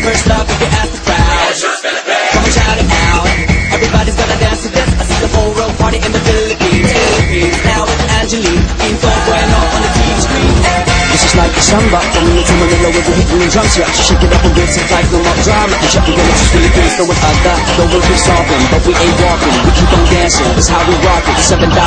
First love, if you ask the crowd, come and shout it out. Everybody's gonna dance to this. I see the whole world party in the Philippines. Now with Angelique, Info Bueno on the TV screen. This is like a samba, coming into Manila with the hitting and drums. Yeah, she shake it up and get some like no more drama. The shop again, it's Philippines, so with Aga, the world keeps solving, but we ain't walking. We keep on dancing, that's how we rock it. 7,107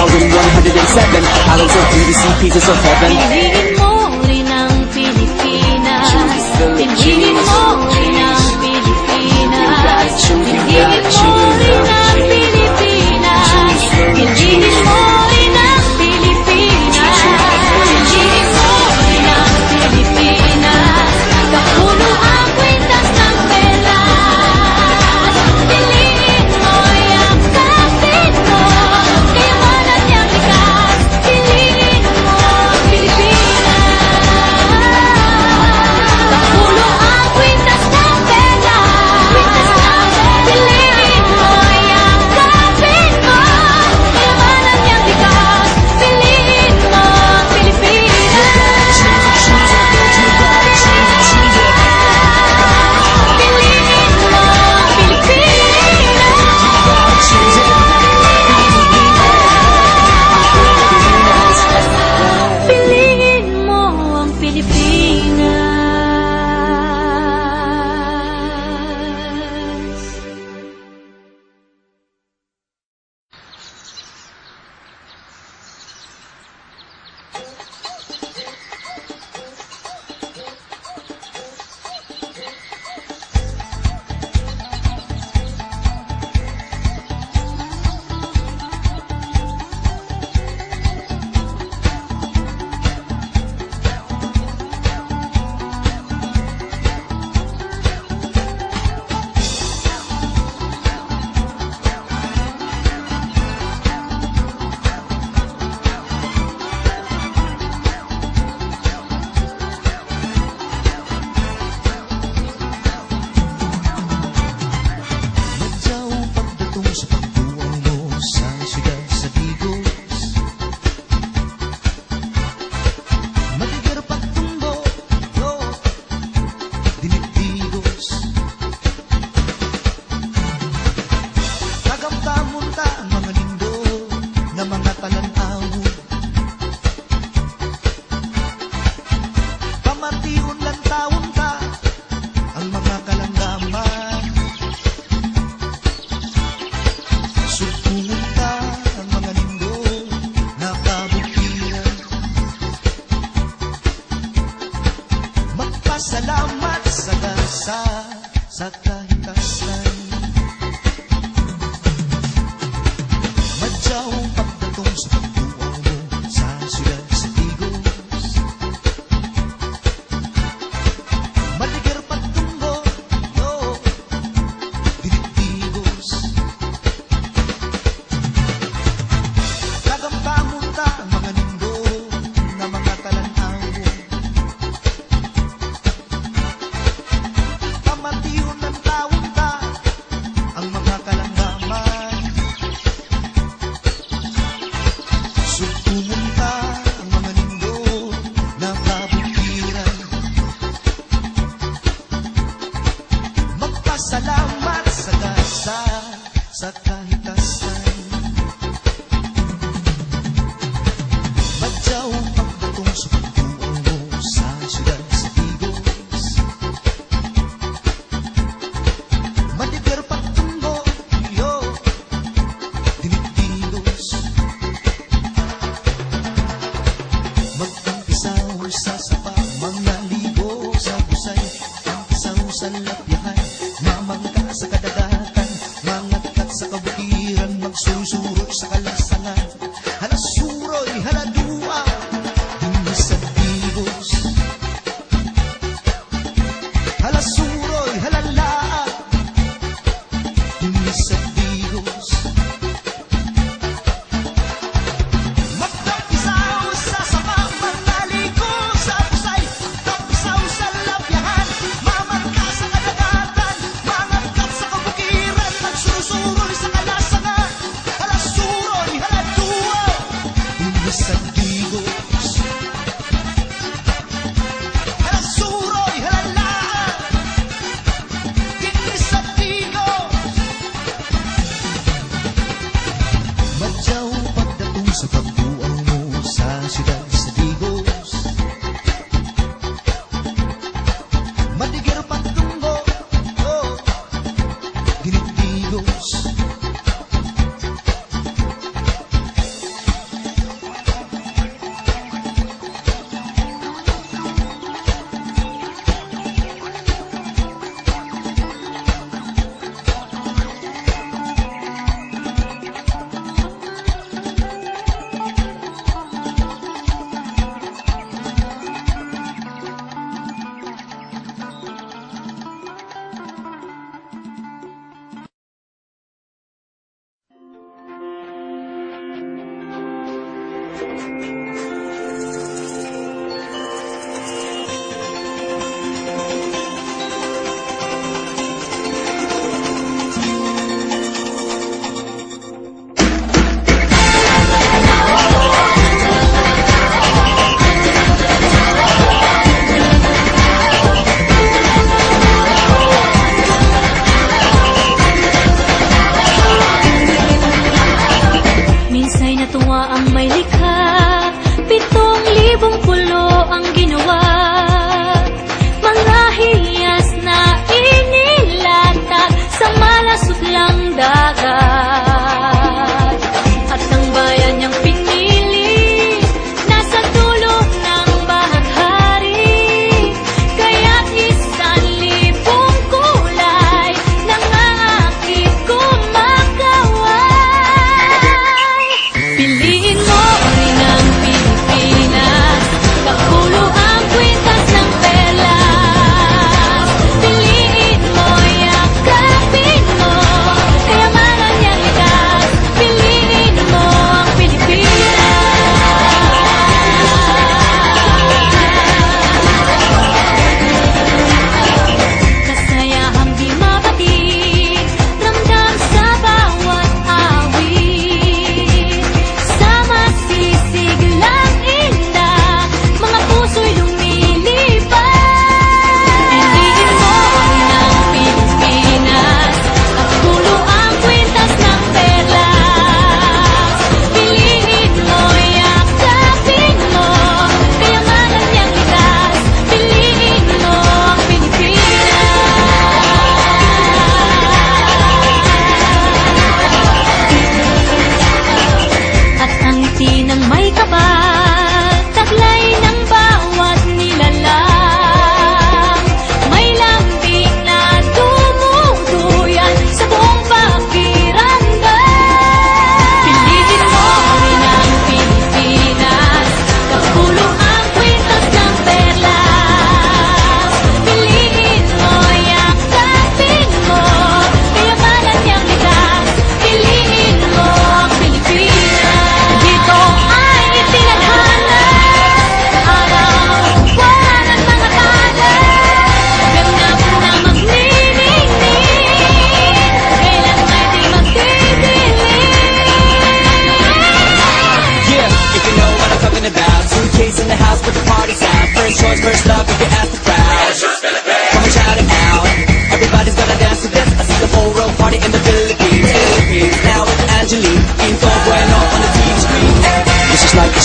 islands of beauty, see pieces of heaven. Piliin mo rin ang Pilipinas. Piliin mo rin ang Pilipinas. Piliin mo rin ang Pilipinas. Piliin mo rin ang Pilipinas. Piliin mo rin ang Pilipinas. Kapuno ang kwintas ng pelas. Piliin mo yung kapit mo. Kayamanan niyang likas. Piliin mo ang Pilipinas. Kapuno ang sa kahitasan. Madyaw pagdatong sa pagbuang mo sa siyudad sa Igos. Madiger pagtungo, iyo, dinigdigos. Magtampisaw sa sapa, mga ligo sa busay. Tampisaw sa lapyahan, mamangka sa kadagatan. Mangatkat sa kabutiran, magsusurot sa kalasangan. Halasuroy, haladua, dinis sa digos. Halasuroy, halalaan, dinis sa digos. Magtampisaw sa sapa, manaligo sa busay. Tampisaw sa lapyahan, mamangka sa kadagatan. Mangangkat sa kabukiran, magsusuroy sa kalasangan. Halasuroy, haladua, dinis sa digos. Halasuroy, halalaan, dinis sa digos. Madyaw pagdatong sa pagbuang mo sa siyudad sa Digos. Madigir pagtungo, oh, dinigdigos. Minsa'y natuwa ang may likha,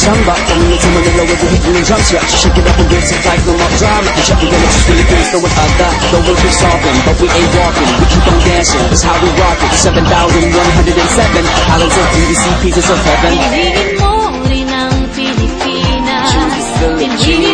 samba Coming to Manila with the hitting and jump shot Shake it up and get some tight, no more drama And shut the limits, Philippines, throw it out that Though we're just solving, but we ain't walking We keep on dancing, that's how we rock it 7,107 islands of DDC, pieces of heaven Piliin mo rin ang Pilipinas. Piliin